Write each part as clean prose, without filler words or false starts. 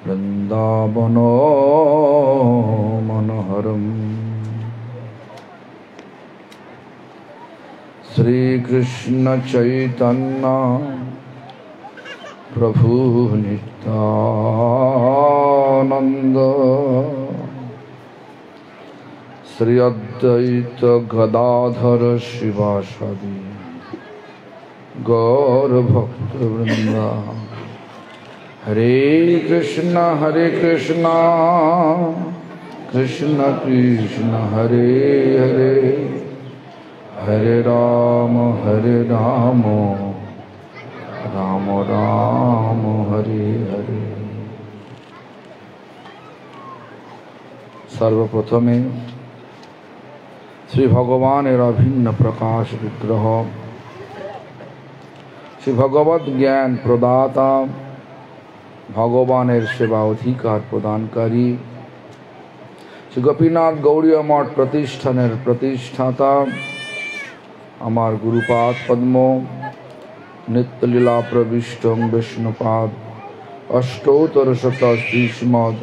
বৃন্দাবনো মনোহরম। শ্রীকৃষ্ণ চৈতন্য প্রভু নিত্যানন্দ, শ্রী অদ্বৈত গদাধর শিবাসাদি গৌর ভক্তবৃন্দ। হরে কৃষ্ণ কৃষ্ণ কৃষ্ণ হরে হরে, হরে রাম রাম রাম হরে হরে। সর্বপ্রথমে শ্রী ভগবানের অভিন্ন প্রকাশ বিগ্রহ, শ্রী ভগবত জ্ঞান প্রদাতা, ভগবানের সেবা অধিকার প্রদানকারী, শ্রী গোপীনাথ গৌড়ীয় মঠ প্রতিষ্ঠানের প্রতিষ্ঠাতা আমার গুরুপাদ পদ্ম নিত্যলীলা প্রবিষ্ট বিষ্ণুপাদ অষ্টোত্তর শত শ্রীমদ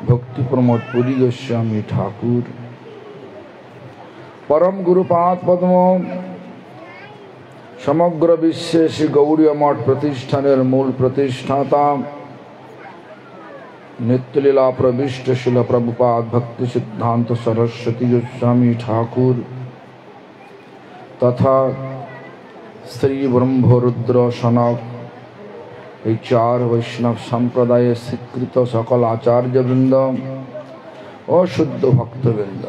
ভক্তি প্রমোদ পুরী গোস্বামী ঠাকুর, পরম গুরুপাদ পদ্ম সমগ্র বিশ্বে শ্রী গৌড়ীয় মঠ প্রতিষ্ঠানের মূল প্রতিষ্ঠাতা নিত্যলীলা প্রবিষ্ট শিল প্রভুপাদ ভক্তি সিদ্ধান্ত সরস্বতী গোস্বামী ঠাকুর তথা শ্রী ব্রহ্মরুদ্র সনক, এই চার বৈষ্ণব সম্প্রদায়ে স্বীকৃত সকল আচার্যবৃন্দ ও শুদ্ধ ভক্তবৃন্দ,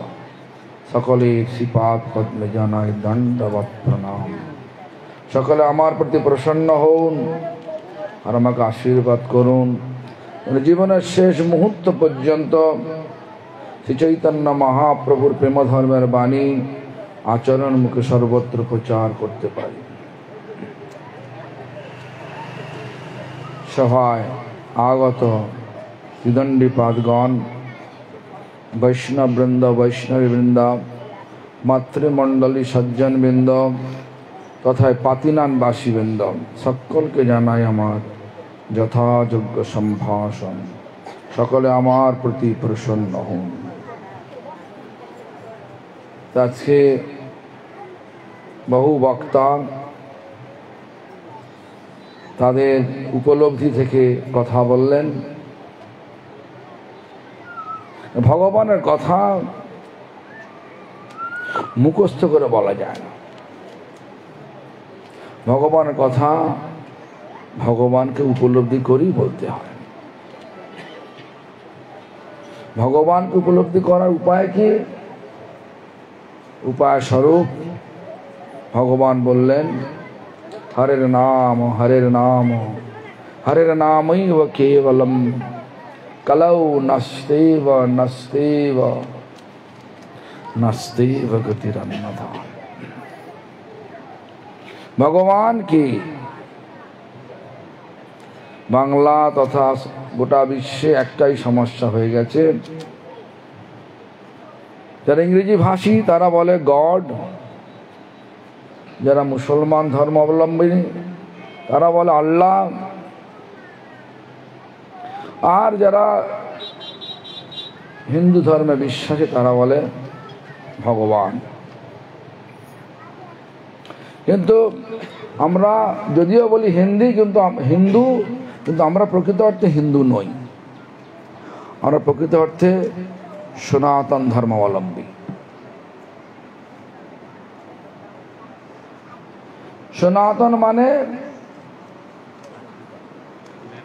সকলে শ্রীপাদ পদ্মে জানায় দণ্ডবৎ প্রণাম। সকলে আমার প্রতি প্রসন্ন হন আর আমাকে আশীর্বাদ করুন। জীবনের শেষ মুহূর্ত পর্যন্ত শ্রী চৈতন্য মহাপ্রভুর প্রেম ধর্মের বাণী আচরণ মুখে সর্বত্র প্রচার করতে পারি। সভায় আগত বিদণ্ডীপাদগণ, বৈষ্ণববৃন্দ, বৈষ্ণবীবৃন্দ, মাতৃমণ্ডলী, সজ্জনবৃন্দ তথা পাতিনানবাসীবৃন্দ, সকলকে জানাই আমার যথাযোগ্য সম্ভাষণ। সকলে আমার প্রতি প্রসন্ন হন। আজকে বহু বক্তা তাদের উপলব্ধি থেকে কথা বললেন। ভগবানের কথা মুখস্থ করে বলা যায় না। ভগবানের কথা ভগবানকে উপলব্ধি করেই বলতে হয়। ভগবানকে উপলব্ধি করার উপায় কি? উপায় স্বরূপ ভগবান বললেন, হরের নাম হরের নামৈব কেবলম কলৌ নস্তেব গতিরন্যথা। ভগবান কি বাংলা তথা গোটা বিশ্বে একটাই সমস্যা হয়ে গেছে। যারা ইংরেজি ভাষী তারা বলে গড, যারা মুসলমান ধর্ম অবলম্বী তারা বলে আল্লাহ, আর যারা হিন্দু ধর্মে বিশ্বাসী তারা বলে ভগবান। কিন্তু আমরা যদিও বলি হিন্দু, কিন্তু আমরা প্রকৃত অর্থে হিন্দু নই। আমরা প্রকৃত অর্থে সনাতন ধর্মাবলম্বী। সনাতন মানে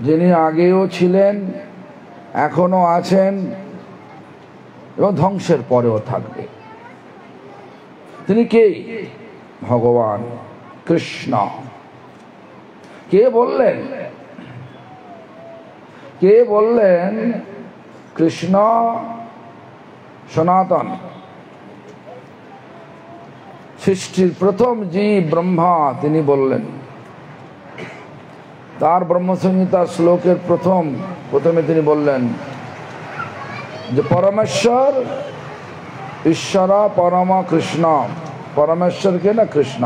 যিনি আগেও ছিলেন, এখনো আছেন এবং ধ্বংসের পরেও থাকবে। তিনি কে? ভগবান কৃষ্ণ। কে বললেন? কৃষ্ণ সনাতন। সৃষ্টির প্রথম জীব ব্রহ্মা, তিনি বললেন। তার ব্রহ্মসংহিতার শ্লোকের প্রথমে তিনি বললেন যে পরমেশ্বর ঈশ্বর পরম কৃষ্ণ। পরমেশ্বরকে না কৃষ্ণ।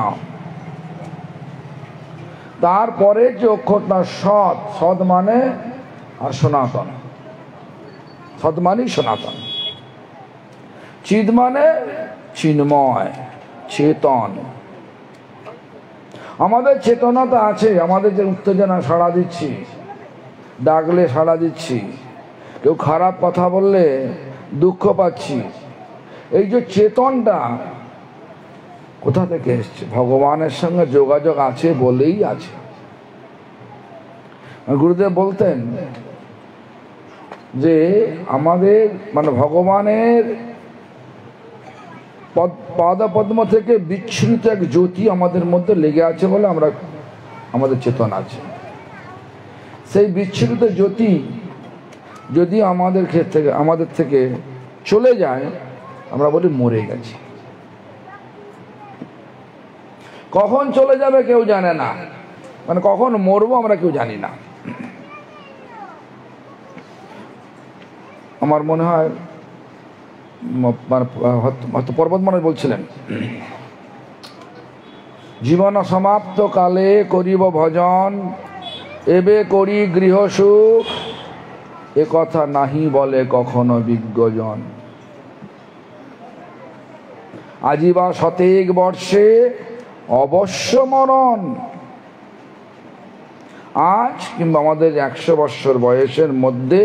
তারপরে যে অক্ষরটা সৎ মানে আর সনাতন। সৎ মানেই সনাতন, চিদ মানে চিন্ময়, চেতন। আমাদের চেতনতা আছে, আমাদের যে উত্তেজনা সাড়া দিচ্ছি, ডাকলে সাড়া দিচ্ছি, কেউ খারাপ কথা বললে দুঃখ পাচ্ছি, এই যে চেতনটা কোথা থেকে এসছে? ভগবানের সঙ্গে যোগাযোগ আছে বলেই আছে। গুরুদেব বলতেন যে আমাদের মানে ভগবানের পাদপদ্ম থেকে বিচ্ছুরিত এক জ্যোতি আমাদের মধ্যে লেগে আছে বলে আমাদের চেতন আছে। সেই বিচ্ছুরিত জ্যোতি যদি আমাদের থেকে চলে যায়, আমরা বলি মরে গেছি। কখন চলে যাবে কেউ জানে না, মানে কখন মরবো আমরা কেউ জানি না। আমার মনে হয় পর্বত মনে বলছিলেন, জীবন সমাপ্ত কালে করিব ভজন, এবে করি গৃহ সুখ, এ কথা নাহি বলে কখনো বিজ্ঞজন। আজিবা শতেক বর্ষে অবশ্য মরণ। আজ কিংবা আমাদের 100 বৎসর বয়সের মধ্যে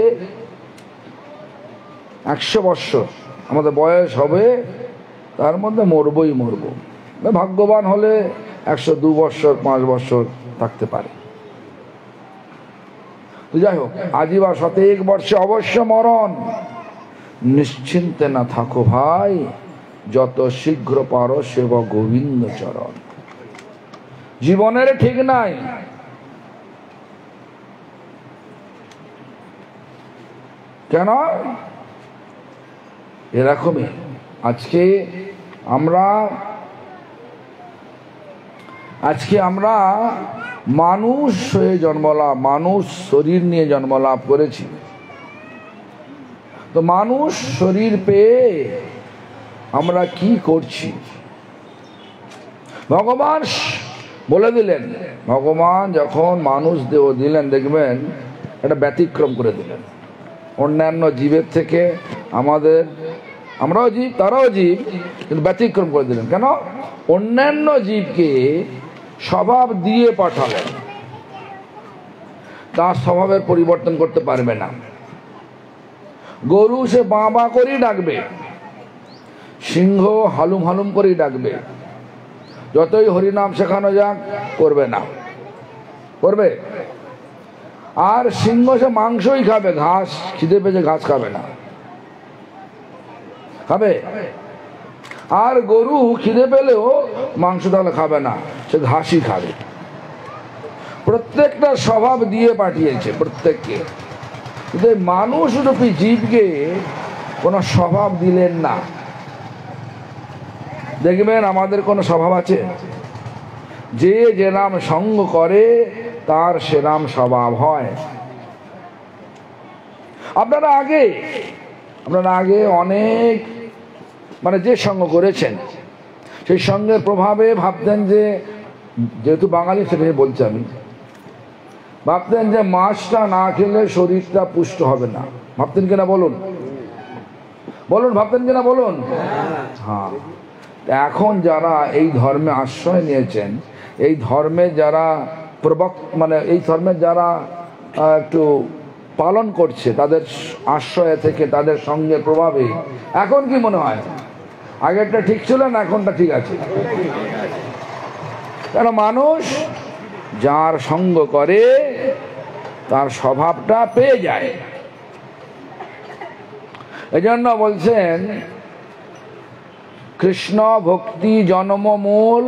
100 বৎসর আমাদের বয়স হবে, তার মধ্যে মরবই মরবো। ভাগ্যবান হলে 102 বৎসর 5 বৎসর থাকতে পারে। যাই হোক, আজিবা শতেক বর্ষে অবশ্য মরণ, নিশ্চিন্তে না থাকো ভাই, যত শীঘ্র পারো সেব গোবিন্দ চরণ। জীবনের ঠিক নাই, কেন? এরকমই আজকে আমরা মানুষ হয়ে জন্মলাভ, মানুষ শরীর নিয়ে জন্মলাভ করেছি। তো মানুষ শরীর পেয়ে আমরা কি করছি? ভগবান বলে দিলেন, ভগবান যখন মানুষ দেহ দিলেন, দেখবেন এটা ব্যতিক্রম করে দিলেন। অন্যান্য জীবের থেকে আমরাও জীব, তারাও জীব, কিন্তু ব্যতিক্রম করে দিলেন। কেন? অন্যান্য জীবকে স্বভাব দিয়ে পাঠালেন, তার স্বভাবের পরিবর্তন করতে পারবে না। গরু সে বাঁ বাঁ করেই ডাকবে, সিংহ হালুম হালুম করেই ডাকবে, যতই হরিনাম শেখানো যাক করবে না। করবে? আর সিংহ সে মাংসই খাবে, ঘাস খিদে পেয়েছে ঘাস খাবে না, খাবে? আর গরু খিদে পেলেও মাংস তাহলে খাবে না, সে ঘাসই খাবে। প্রত্যেকটা স্বভাব দিয়ে পাঠিয়েছে প্রত্যেককে, কিন্তু মানুষ রূপী জীবকে কোনো স্বভাব দিলেন না। দেখবেন আমাদের কোনো স্বভাব আছে? যে যে নাম সঙ্গ করে তার সে নাম স্বভাব হয়। আপনারা আগে অনেক মানে যে সঙ্গ করেছেন, সেই সঙ্গের প্রভাবে ভাবতেন যে, যেহেতু বাঙালি সেটাই বলছি আমি, ভাবতেন যে মাছটা না খেলে শরীরটা পুষ্ট হবে না। ভাবতেন কিনা বলুন? ভাবতেন কিনা বলুন? হ্যাঁ। এখন যারা এই ধর্মে আশ্রয় নিয়েছেন, এই ধর্মে যারা মানে এই ধর্মের যারা একটু পালন করছে, তাদের আশ্রয় থেকে, তাদের সঙ্গে প্রভাবে এখন কি মনে হয়? আগেরটা ঠিক ছিল না এখনটা ঠিক আছে? কারণ মানুষ যার সঙ্গ করে তার স্বভাবটা পেয়ে যায়। এজন্য বলছেন, কৃষ্ণ ভক্তি জন্ম মূল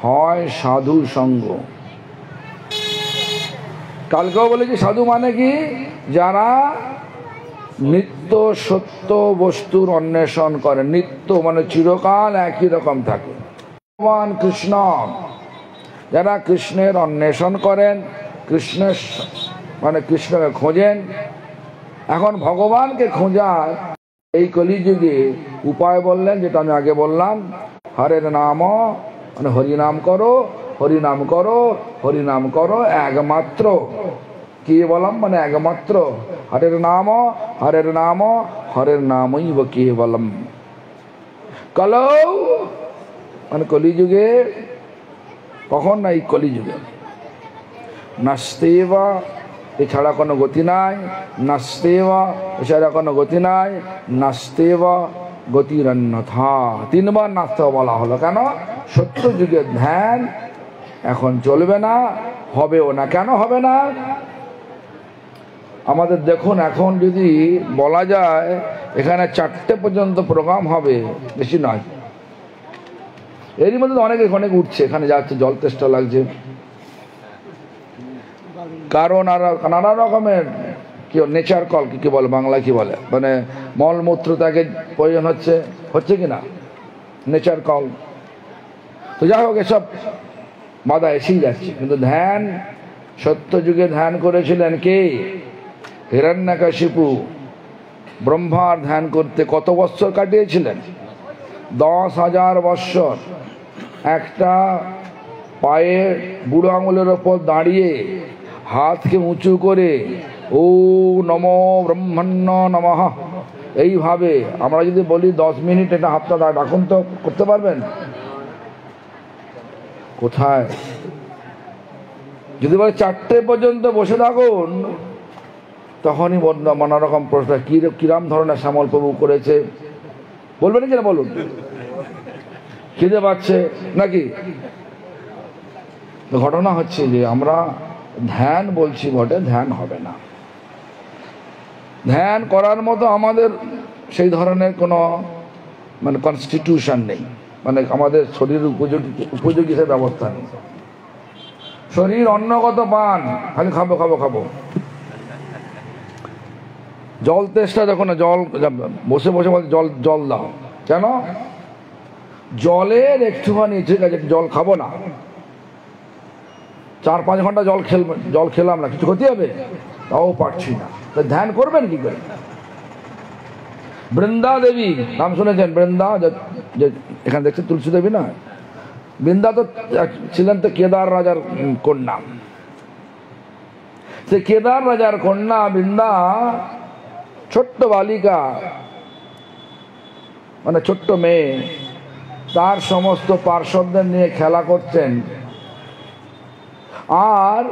হয় সাধু সঙ্গ। কালকেও বলেছি, সাধু মানে কি? যারা নিত্য সত্য বস্তুর অন্বেষণ করে। নিত্য মানে চিরকাল একই রকম থাকে। ভগবান কৃষ্ণ, যারা কৃষ্ণের অন্বেষণ করেন, কৃষ্ণের মানে কৃষ্ণকে খোঁজেন। এখন ভগবানকে খোঁজার এই কলিযুগে উপায় বললেন, যেটা আমি আগে বললাম, হরের নাম মানে হরিনাম করো, হরিনাম করো, হরিনাম করো একমাত্র। কেবলম মানে একমাত্র, হরের নাম হরের নামৈব কেবলম। কলৌ মানে কলিযুগে, কখন না এই কলিযুগে, নাস্তেবা এছাড়া কোনো গতি নাই, নাস্তেবা এছাড়া কোনো গতি নাই, নাস্তেবা গতিরন্যথা। তিনবার নাস্তে বলা হলো কেন? সত্য যুগের ধ্যান এখন চলবে না, হবেও না। কেন হবে না? আমাদের দেখুন, এখন যদি বলা যায় এখানে 4টে পর্যন্ত প্রোগ্রাম হবে, বেশি নয়, এরই মধ্যে অনেকে অনেক উঠছে, এখানে যাচ্ছে, জল তেষ্টা লাগছে, কারণ নানা রকমের কি নেচার কল, কি বলে বাংলায় কি বলে, মানে মলমূত্র ত্যাগের প্রয়োজন হচ্ছে কি না, নেচার কল। তো যাই হোক, এসব বাধা এসেই যাচ্ছে। কিন্তু ধ্যান, সত্য যুগে ধ্যান করেছিলেন কে? হিরণ্যকশিপু ব্রহ্মার ধ্যান করতে কত বৎসর কাটিয়েছিলেন? 10,000 বৎসর। একটা পায়ে বুড়ো আঙুলের ওপর দাঁড়িয়ে হাতকে উঁচু করে ও নমো ব্রহ্মণ্য নমঃ এইভাবে আমরা যদি বলি 10 মিনিট এটা হাতটা রাখুন, তো করতে পারবেন? কোথায়? যদি বলে 4টে পর্যন্ত বসে থাকুন, তখনই নানা রকম প্রশ্ন, কিরাম ধরনের শ্যামল প্রভু করেছে, বলবেন কিনা বলুন? খিদে পাচ্ছে নাকি? ঘটনা হচ্ছে যে আমরা ধ্যান বলছি বটে, ধ্যান হবে না। ধ্যান করার মতো আমাদের সেই ধরনের কোনো মানে কনস্টিটিউশন নেই, মানে আমাদের শরীর উপযোগী সে ব্যবস্থা নেই। শরীর অন্নগত পান, খালি খাবো খাবো খাবো। জল তেষ্টা, যখন জল বসে বসে জল জল দাও, কেন? জলের একটুখানি, ঠিক আছে জল খাবো না, 4-5 ঘন্টা জল খেলাম না, কিছু ক্ষতি হবে? তাও পারছি না, তা ধ্যান করবেন কি করে? বৃন্দা দেবী নাম শুনেছেন? বৃন্দা, যে এখানে দেখছেন তুলসী দেবী না, বৃন্দা তো ছিলেন তো কেদার রাজার কন্যা। সে কেদার রাজার কন্যা বৃন্দা ছোট্ট বালিকা, মানে ছোট্ট মেয়ে, তার সমস্ত পার্শ্বদের নিয়ে খেলা করছেন। আর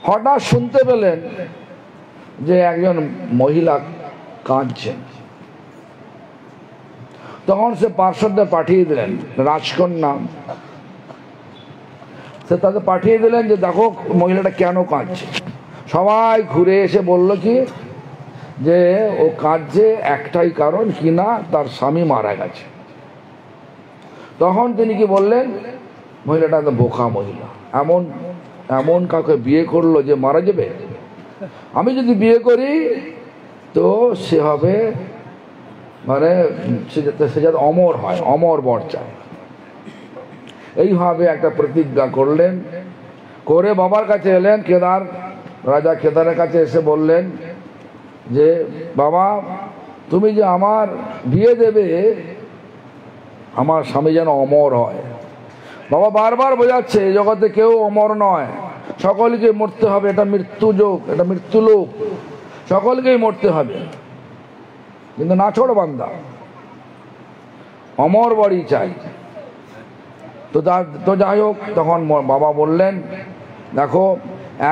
হঠাৎ শুনতে পেলেন যে একজন মহিলা কাঁদছেন। তখন সে পার্শ্বদের পাঠিয়ে দিলেন, রাজকন্যা, সে তাদের পাঠিয়ে দিলেন যে দেখো মহিলাটা কেন কাঁদছে। সবাই ঘুরে এসে বলল কি যে ও কাঁদছে একটাই কারণ, কিনা তার স্বামী মারা গেছে। তখন তিনি কি বললেন, মহিলাটা তো বোকা মহিলা, এমন এমন কাউকে বিয়ে করলো যে মারা যাবে। আমি যদি বিয়ে করি তো সে হবে, মানে সে যাতে অমর হয়, অমর বর চায়। এইভাবে একটা প্রতিজ্ঞা করলেন, করে বাবার কাছে এলেন। কেদার রাজা কেদারের কাছে এসে বললেন যে বাবা, তুমি যে আমার বিয়ে দেবে, আমার স্বামী যেন অমর হয়। বাবা বারবার বোঝাচ্ছে এই জগতে কেউ অমর নয়, সকলকে মরতে হবে, এটা মৃত্যুযোগ, এটা মৃত্যুলোক, সকলকেই মরতে হবে, কিন্তু না ছোড় বান্দা, অমর বড়ি চাই। তো যাই হোক, তখন বাবা বললেন দেখো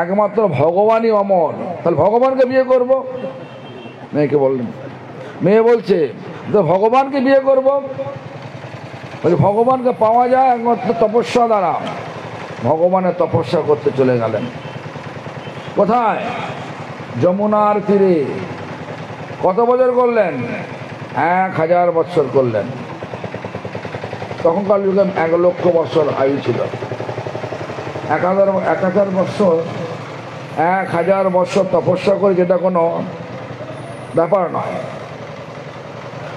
একমাত্র ভগবানই অমর, তাহলে ভগবানকে বিয়ে করব। মেয়েকে বললেন, মেয়ে বলছে তো ভগবানকে বিয়ে করব। বলছে ভগবানকে পাওয়া যায় একমাত্র তপস্যা দ্বারা। ভগবানের তপস্যা করতে চলে গেলেন। কোথায়? যমুনার তীরে। কত বছর করলেন? 1000 বছর করলেন। তখনকার যুগে 1 লক্ষ বছর আয়ু ছিল। 1000 বছর, 1000 বছর তপস্যা করে, যেটা কোনো ব্যাপার নয়।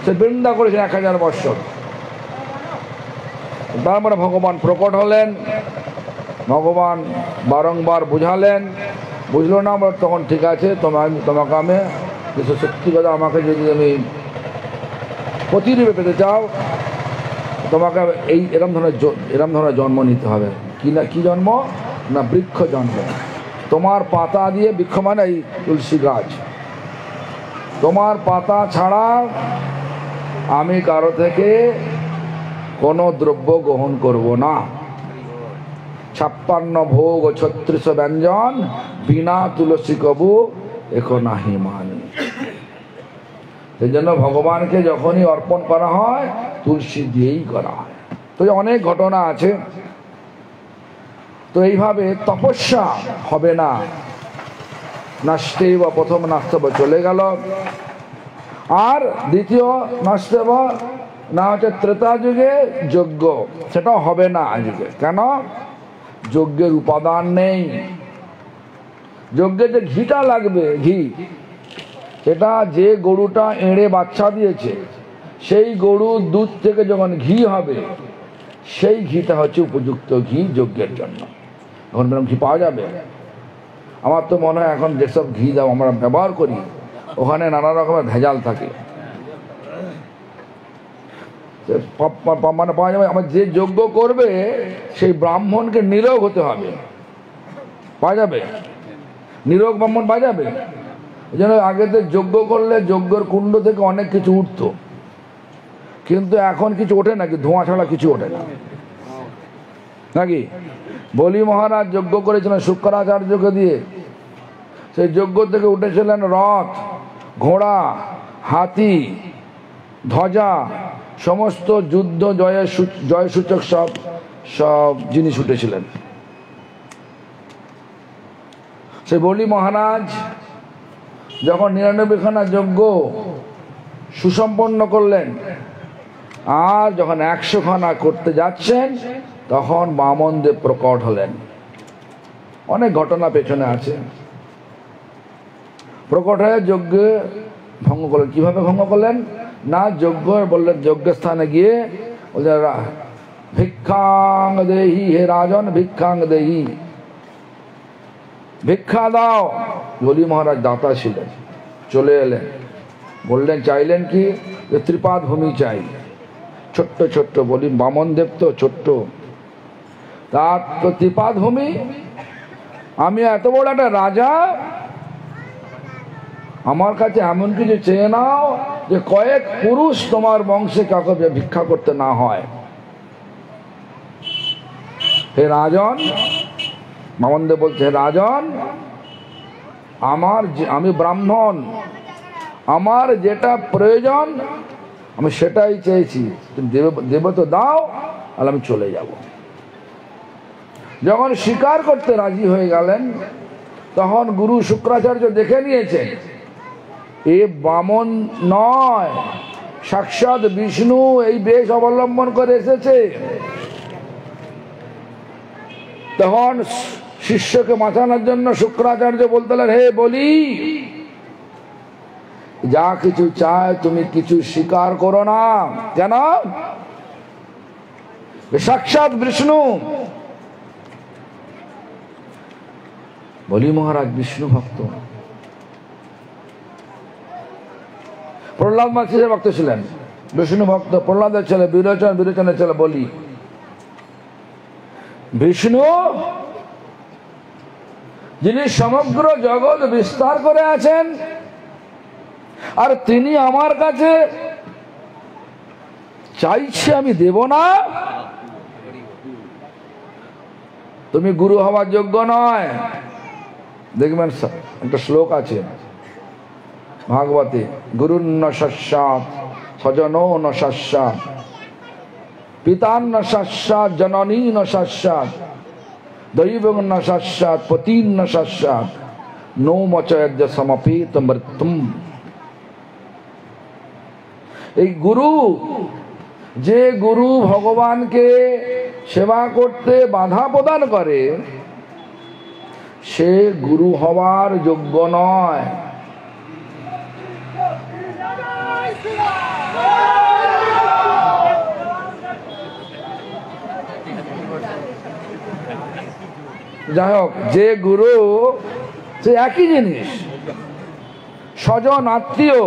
সে বৃন্দা করেছেন 1000 বছর। তারপরে ভগবান প্রকট হলেন। ভগবান বারংবার বুঝালেন, বুঝলো না, তখন ঠিক আছে, তোমাকে আমি কিছু সত্যি কথা, আমাকে যদি আমি প্রতিরূপে পেতে চাও, তোমাকে এরম ধরনের জন্ম নিতে হবে। কি জন্ম? না বৃক্ষ জন্ম। তোমার পাতা দিয়ে, বৃক্ষ মানে এই তুলসী গাছ, তোমার পাতা ছাড়া আমি কারো থেকে কোনো দ্রব্য গ্রহণ করব না। 56 ভোগ ও 36 ব্যঞ্জন বিনা তুলসী কবু একো নাহি মানি। সেই জন্য ভগবানকে যখনই অর্পণ করা হয় তুলসী দিয়েই করা হয়। তো অনেক ঘটনা আছে। তো এইভাবে তপস্যা হবে না, নাস্তেব প্রথম নাস্তেব চলে গেল। আর দ্বিতীয় নাস্তেব না হচ্ছে ত্রেতা যুগে যজ্ঞ, সেটাও হবে না আজকে। কেন? যজ্ঞের উপাদান নেই। যজ্ঞে যে ঘিটা লাগবে, ঘি, সেটা যে গরুটা এঁড়ে বাচ্চা দিয়েছে সেই গরুর দুধ থেকে যখন ঘি হবে সেই ঘিটা হচ্ছে উপযুক্ত ঘি যজ্ঞের জন্য। এখন ম্যাডাম ঘি পাওয়া যাবে? আমার তো মনে হয় এখন যেসব ঘি দাও আমরা ব্যবহার করি ওখানে নানা রকমের ভেজাল থাকে, মানে পাওয়া যাবে। আমার যে যজ্ঞ করবে সেই ব্রাহ্মণকে নিরোগ হতে হবে, পাওয়া যাবে? নিরোগ ব্রাহ্মণ পাওয়া যাবে। এই জন্য আগেতে যজ্ঞ করলে যজ্ঞের কুণ্ড থেকে অনেক কিছু উঠতো, কিন্তু এখন কিছু ওঠে নাকি? ধোঁয়া ছাড়া কিছু ওঠে না নাকি? বলি মহারাজ যজ্ঞ করেছিলেন শুক্রাচার্যকে দিয়ে, সেই যজ্ঞ থেকে উঠেছিলেন রথ, ঘোড়া, হাতি, ধ্বজা, সমস্ত যুদ্ধ জয়সূচক সব জিনিস উঠেছিলেন। সে বলি মহারাজ যখন 99খানা যজ্ঞ সুসম্পন্ন করলেন আর যখন 100খানা করতে যাচ্ছেন তখন বামনদেব প্রকট হলেন। অনেক ঘটনা পেছনে আছে। প্রকট হয়ে যজ্ঞ ভঙ্গ করলেন। কিভাবে ভঙ্গ করলেন? না, যজ্ঞ বললেন, যজ্ঞস্থানে গিয়ে বললেন ভিক্ষাং দেহি, হে রাজন ভিক্ষাং দেহি, ভিক্ষা দাও। বলি মহারাজ দাতা ছিলেন, চলে এলেন, বললেন চাইলেন কি? ত্রিপাদ ভূমি চাই, ছোট্ট ছোট্ট। বলি বামনদেব তো ছোট্ট, তার তো ত্রিপাদ ভূমি। আমি এত বড় একটা রাজা, আমার কাছে এমন কিছু চেয়ে নাও যে কয়েক পুরুষ তোমার বংশে কাউকে ভিক্ষা করতে না হয়। হে রাজন, বামনদেব বলছে, হে রাজন, আমি ব্রাহ্মণ, আমার যেটা প্রয়োজন আমি সেটাই চেয়েছি, তুমি দেবে তো দাও, আর আমি চলে যাব। যখন স্বীকার করতে রাজি হয়ে গেলেন তখন গুরু শুক্রাচার্য দেখে নিয়েছেন এ বামন নয়, সাক্ষাৎ বিষ্ণু এই বেশ অবলম্বন করে এসেছে। তখন শিষ্যকে বাঁচানোর জন্য শুক্রাচার্য বলতেলেন, হে বলি, যা কিছু চায় তুমি কিছু স্বীকার করো না। কেন? সাক্ষাৎ বিষ্ণু। বলি মহারাজ বিষ্ণু ভক্ত, প্রহ্লাদ মাসির ভক্ত ছিলেন, বিষ্ণু ভক্ত। প্রহ্লাদের ছেলে বিরোচন, বিরোচনের ছেলে বলি। বিষ্ণু যিনি সমগ্র জগৎ বিস্তার করে আছেন, আর তিনি আমার কাছে চাইছে আমি দেব না? তুমি গুরু হওয়ার যোগ্য নয়। দেখবেন একটা শ্লোক আছে ভাগবতে, গুরুন্ন সস্যাৎ স্বজনো ন সস্যাৎ, পিতান্ন সস্যাৎ জননী ন সস্যাৎ, দৈবং ন সস্যাৎ পতিন্ন সস্যাৎ, নো মচয়জ্ঞ সমপেত মৃত্যুম। এই গুরু, যে গুরু ভগবানকে সেবা করতে বাধা প্রদান করে সে গুরু হওয়ার যোগ্য নয়। যাই হোক, যে গুরু সে একই জিনিস, স্বজন আত্মীয়।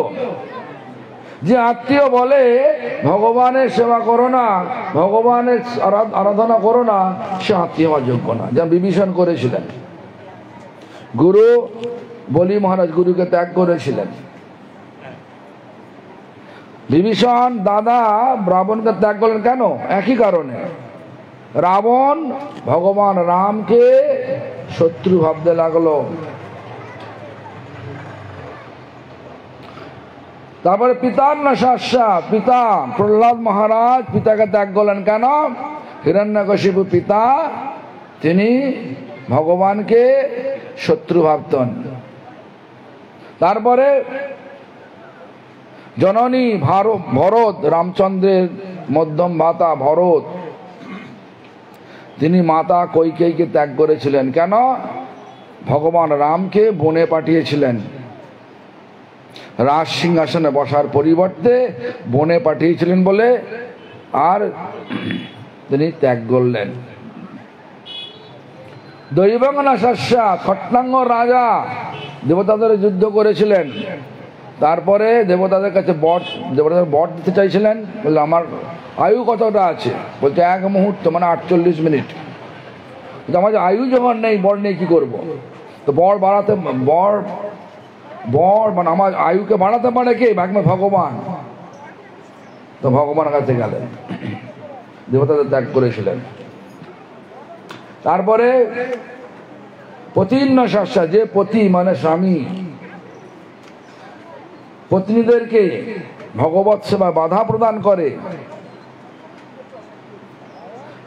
যে আত্মীয় বলে ভগবানের সেবা করো না, ভগবানের আরাধনা করো না, সে আত্মীয় হওয়ার যোগ্য না। যেমন বিভীষণ করেছিলেন। গুরু বলি মহারাজ গুরুকে ত্যাগ করেছিলেন। বিভীষণ দাদা রাবণকে ত্যাগ করলেন কেন? একই কারণে। রাবণ ভগবান রামকে শত্রু ভাবতে লাগলো। তারপরে পিতান্নশাস্যা, পিতা প্রহ্লাদ মহারাজ পিতাকে ত্যাগ করলেন কেন? হিরণ্যকশিপু পিতা তিনি ভগবানকে শত্রু ভাবতেন। তারপরে জননী ভরত, রামচন্দ্রের মধ্যম ভাতা ভরত, তিনি মাতা কৈকেয়ীকে ত্যাগ করেছিলেন কেন? ভগবান রামকে বনে পাঠিয়েছিলেন, রাজ সিংহাসনে বসার পরিবর্তে বনে পাঠিয়েছিলেন বলে আর তিনি ত্যাগ করলেন। দৈবঙ্গনাশাস্যা, খট্টাঙ্গ রাজা দেবতাদের যুদ্ধ করেছিলেন, তারপরে দেবতাদের কাছে দেবতাদের বর দিতে চাইছিলেন। বললে আমার আয়ু কতটা আছে? বলছে 1 মুহূর্ত, মানে 48 মিনিট। আমার আয়ু যখন নেই, বর নেই কি করবো? তো বর বাড়াতে বর মানে আমার আয়ুকে বাড়াতে পারে কে? ভগবান। তো ভগবানের কাছে গেলেন, দেবতাদের ত্যাগ করেছিলেন। তারপরে পতিন্নশাস্যা, যে পতি মানে স্বামী পত্নীদেরকে ভগবৎ সেবা বাধা প্রদান করে,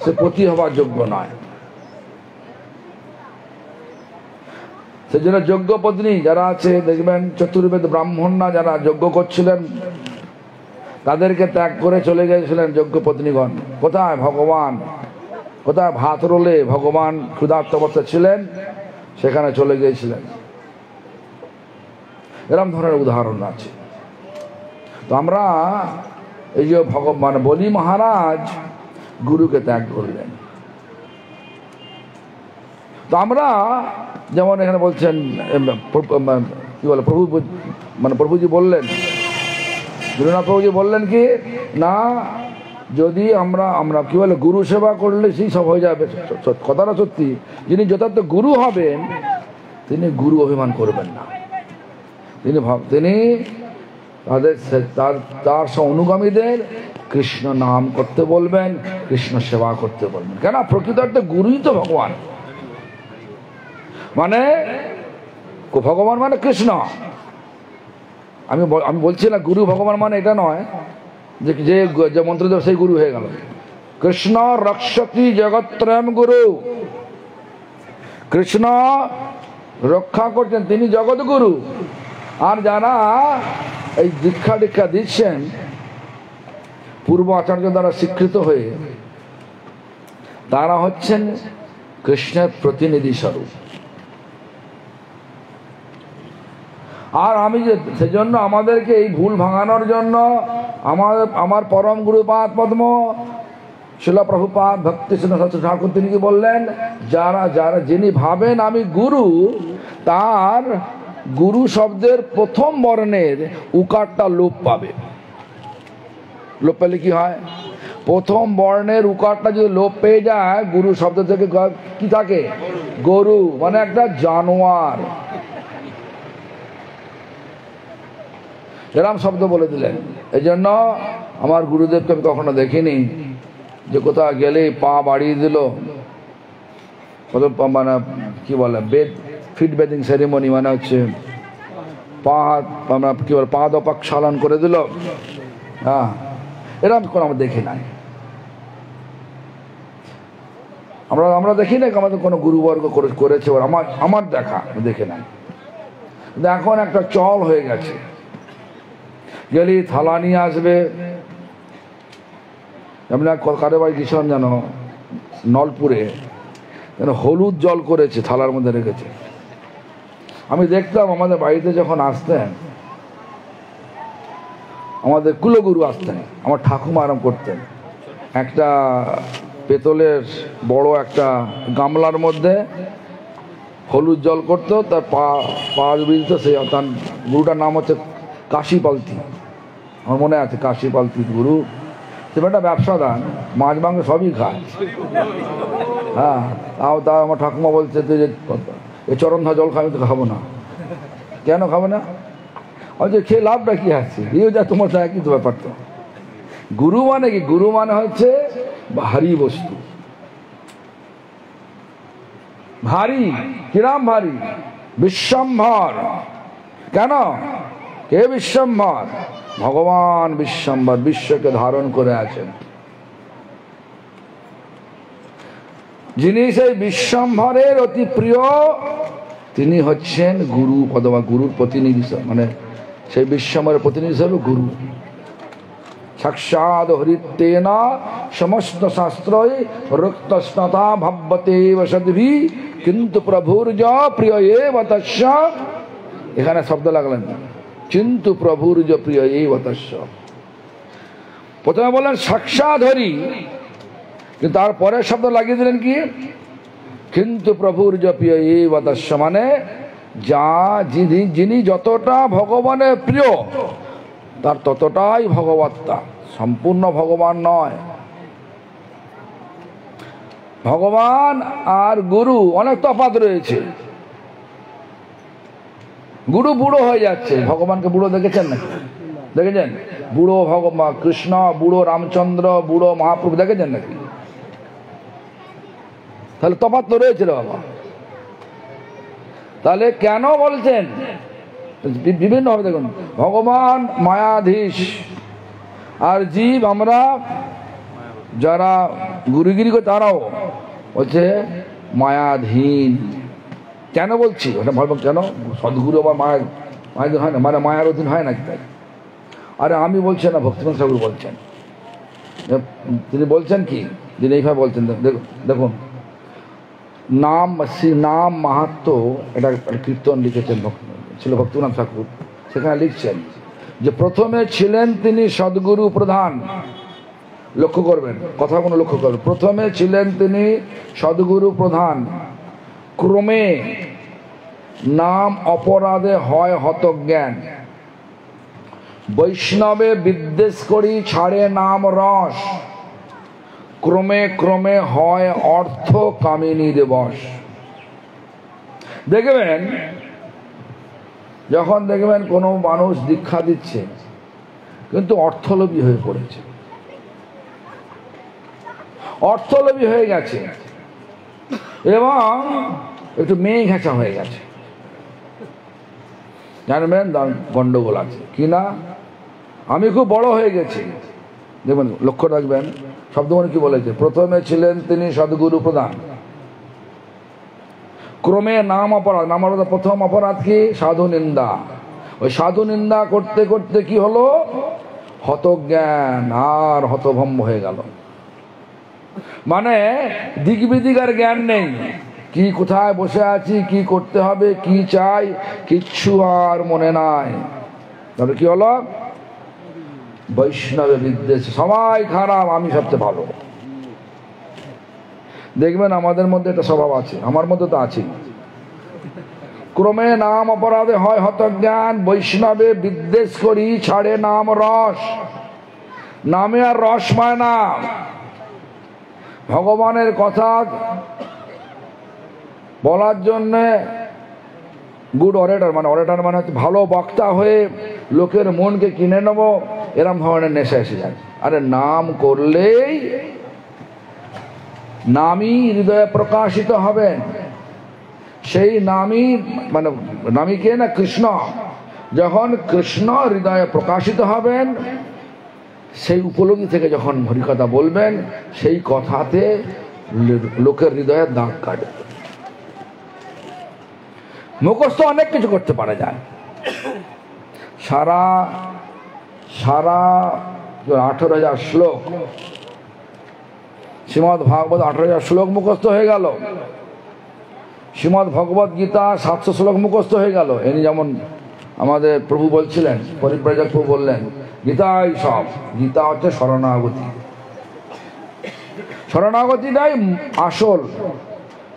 সে পতি হবার যোগ্য নয়। সেজন্য যোগ্য পত্নী যারা আছে দেখবেন, চতুর্বেদ ব্রাহ্মণরা যারা যজ্ঞ করছিলেন তাদেরকে ত্যাগ করে চলে গিয়েছিলেন যোগ্য পত্নীগণ। কোথায়? ভগবান কোথায় ভাত রোলে ভগবান ক্ষুধার্ত অবস্থায় ছিলেন, সেখানে চলে গিয়েছিলেন। এরকম ধরনের উদাহরণ আছে। তো আমরা এই যে ভগবান বলি মহারাজ গুরুকে ত্যাগ করলেন, তো আমরা যেমন এখানে বলছেন কি বলে প্রভু মানে প্রভুজি বললেন, গুরুনাথ প্রভুজি বললেন কি না, যদি আমরা কি বলে গুরু সেবা করলে সেই সব হয়ে যাবে। কথাটা সত্যি, যিনি যথার্থ গুরু হবেন তিনি গুরু অভিমান করবেন না, তিনি তার অনুগামীদের কৃষ্ণ নাম করতে বলবেন, কৃষ্ণ সেবা করতে বলবেন। কেন? প্রকৃতার্থে গুরুই তো ভগবান, মানে ভগবান মানে কৃষ্ণ। আমি বলছি না গুরু ভগবান মানে এটা নয় যে যে মন্ত্র দেব সেই গুরু হয়ে গেল। কৃষ্ণ রক্ষতি জগত্রয়ম গুরু, কৃষ্ণ রক্ষা করছেন, তিনি জগৎ গুরু। আর যারা এই দীক্ষা দিচ্ছেন পূর্ব আচার্য দ্বারা স্বীকৃত হয়ে, তারা হচ্ছেন কৃষ্ণের প্রতিনিধি স্বরূপ। আর আমি যে সেজন্য আমাদেরকে এই ভুল ভাঙানোর জন্য আমার পরম গুরুপাদ পদ্ম শিলা প্রভুপাদ ভক্তি সিদ্ধার্থ ঠাকুর তিনি কি বললেন, যিনি ভাবেন আমি গুরু, তার গুরু শব্দের প্রথম বর্ণের উকারটা লোপ পাবে। লোপ পেলে কি হয়? প্রথম বর্ণের উকারটা যদি লোপ পেয়ে যায়, গুরু শব্দ থেকে কি থাকে? গরু, মানে একটা জানোয়ার, এরম শব্দ বলে দিলেন। এই জন্য আমার গুরুদেবকে আমি কখনো দেখিনি যে কোথাও গেলেই পা বাড়িয়ে দিল, মানে কি বলে ফিট বেদিং সেরিমনি, মানে হচ্ছে পা কি বলে পা দপাক্ষালন করে দিল। হ্যাঁ, এরকম কোনো আমরা দেখি নাই, আমরা দেখি না আমাদের কোনো গুরুবর্গ করেছে, আমার দেখা দেখে নাই। এখন একটা চল হয়ে গেছে, গেলি থালা নিয়ে আসবে। এমনি কারে বাড়ি গেছিলাম যেন নলপুরে, যেন হলুদ জল করেছে, থালার মধ্যে রেখেছে। আমি দেখতাম আমাদের বাড়িতে যখন আসতেন, আমাদের কুলগুরু আসতেন, আমার ঠাকুমা আরাম করতেন, একটা পেতলের বড় একটা গামলার মধ্যে হলুদ জল করতো, তার পা বিলতো। সেই তার গুরুটার নাম হচ্ছে কাশী পালতি, আমার মনে আছে কাশী পালতি গুরু। সে একটা ব্যবসাদার, মাছ মাংস সবই খায়। হ্যাঁ, তাও আমার ঠাকুমা বলছে তুই যে এই চরণ জল আমি তো খাবো না। কেন খাবো না? যে খেয়ে লাভটা কি আছে, এও যা তোমার তা কিন্তু ব্যাপার। তো গুরু মানে কি? গুরু মানে হচ্ছে ভারী বস্তু। ভারী, কিরাম ভারী? বিশ্বম্ভর। কেন? কে বিশ্বম্ভর? ভগবান বিশ্বম্ভর, বিশ্বকে ধারণ করে আছেন। যিনি সেই বিশ্বম্ভরের অতি প্রিয়, তিনি হচ্ছেন গুরু পদমা, গুরুর প্রতিনিধি, মানে সেই বিশ্বম্ভরের প্রতিনিধি হিসেবে গুরু। সাক্ষাৎ হরিতেনা সমস্ত শাস্ত্রই রক্তস্নতা ভাব্যতে বসদ্ভি কিন্তু প্রভুর য প্রিয় এব তস্য। এখানে শব্দ লাগলেন কিন্তু প্রভুর য প্রিয় এব তস্য। প্রথমে বললেন সাক্ষাৎ হরি, কিন্তু তারপরে শব্দ লাগিয়ে দিলেন কি? কিন্তু প্রভুর য প্রিয় এব তস্য, মানে যা যিনি যতটা ভগবানের প্রিয় তার ততটাই ভগবত্তা, সম্পূর্ণ ভগবান নয়। ভগবান আর গুরু অনেক তফাৎ রয়েছে। গুরু বুড়ো হয়ে যাচ্ছে, ভগবানকে বুড়ো দেখেছেন নাকি? দেখেছেন? বুড়ো ভগবান কৃষ্ণ, বুড়ো রামচন্দ্র, বুড়ো মহাপ্রভু দেখেছেন নাকি? তাহলে তফাৎ তো রয়েছে রে বাবা। তাহলে কেন বলছেন? বিভিন্ন ভাবে দেখুন, ভগবান মায়াধীশ, আর জীব আমরা যারা গুরুগিরি করে তারাও হচ্ছে মায়াধীন। কেন বলছি ওটা ভাবো? কেন সদ্গুরু আবার মায়াধীন হয় না, মানে মায়ার অধীন হয় নাকি? তাই আরে আমি বলছি না, ভক্তিনাথ ঠাকুর বলছেন। তিনি বলছেন কি? যিনি এইভাবে বলছেন, দেখুন নাম নাম মাহাত্ম্য, এটা কীর্তন লিখেছেন ছিল ভক্তিনাথ ঠাকুর। সেখানে লিখছেন যে প্রথমে ছিলেন তিনি সদ্গুরু প্রধান। লক্ষ্য করবেন, কথাগুলো লক্ষ্য করবেন। প্রথমে ছিলেন তিনি সদ্গুরু প্রধান, ক্রমে নাম অপরাধে হয় হতজ্ঞান, বৈষ্ণবে বিদ্বেষ করি ছাড়ে নাম রস, ক্রমে ক্রমে হয় অর্থ কামিনী দিবস। দেখবেন যখন দেখবেন কোনো মানুষ দীক্ষা দিচ্ছে কিন্তু অর্থলোভী হয়ে পড়েছে, অর্থলোভী হয়ে গেছে এবং একটু মেয়ে ঘেঁচা হয়ে গেছে, জানবেন গন্ডগোল আছে কিনা। আমি খুব বড় হয়ে গেছি, দেখবেন লক্ষ্য রাখবেন শব্দমণি কি বলেছে? প্রথমে ছিলেন তিনি সদ্গুরু প্রধান, ক্রমে নাম অপরাধ। নাম অপরাধ, প্রথম অপরাধ কি? সাধু নিন্দা। ওই সাধু নিন্দা করতে করতে কি হলো? হতজ্ঞান আর হতভম্ব হয়ে গেল। মানে দিক বিদিকার জ্ঞান নেই, কি কোথায় বসে আছি, কি করতে হবে, কি চাই, কিচ্ছু আর মনে নাই। তবে কি হলো? বৈষ্ণবে বিদ্বেষ, সবাই খারাপ, আমি সবচেয়ে ভালো। দেখবেন আমাদের মধ্যে একটা স্বভাব আছে, আমার মধ্যে তো আছে। ক্রমে নাম অপরাধে হয় হতজ্ঞান, বৈষ্ণবে বিদ্বেষ করি ছাড়ে নাম রস। নামে আর রস পায় না। ভগবানের কথা বলার জন্যে গুড অরেটার, মানে অরেটার মানে হচ্ছে ভালো বক্তা হয়ে লোকের মনকে কিনে নেব, এরম ধরনের নেশা এসে যায়। আরে নাম করলেই নামই হৃদয়ে প্রকাশিত হবেন। সেই নামই মানে নামই কে না? কৃষ্ণ। যখন কৃষ্ণ হৃদয়ে প্রকাশিত হবেন, সেই উপলব্ধি থেকে যখন হরিকথা বলবেন, সেই কথাতে লোকের হৃদয়ে দাগ কাটবে। মুখস্থ অনেক কিছু করতে পারা যায়, সারা সারা 18,000 শ্লোক, শ্রীমদ্ ভাগবত 18,000 শ্লোক মুখস্থ হয়ে গেল। শ্রীমদ্ ভগবত গীতা 700 শ্লোক মুখস্থ হয়ে গেল। এনি যেমন আমাদের প্রভু বলছিলেন, পরিব্রাজক প্রভু বললেন গীতাই সব। গীতা হচ্ছে শরণাগতি, শরণাগতিটাই আসল।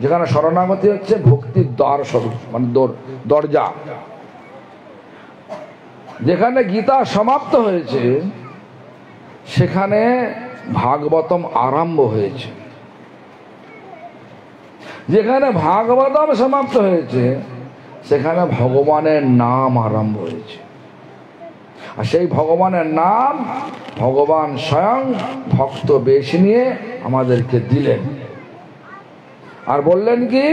যেখানে শরণাগতি হচ্ছে ভক্তির দ্বার স্বরূপ, মানে দরজা। যেখানে গীতা সমাপ্ত হয়েছে সেখানে ভাগবতম আরম্ভ হয়েছে। যেখানে ভাগবতম সমাপ্ত হয়েছে সেখানে ভগবানের নাম আরম্ভ হয়েছে। আর সেই ভগবানের নাম ভগবান স্বয়ং ভক্ত বেশ নিয়ে আমাদেরকে দিলেন। আর বললেন কি,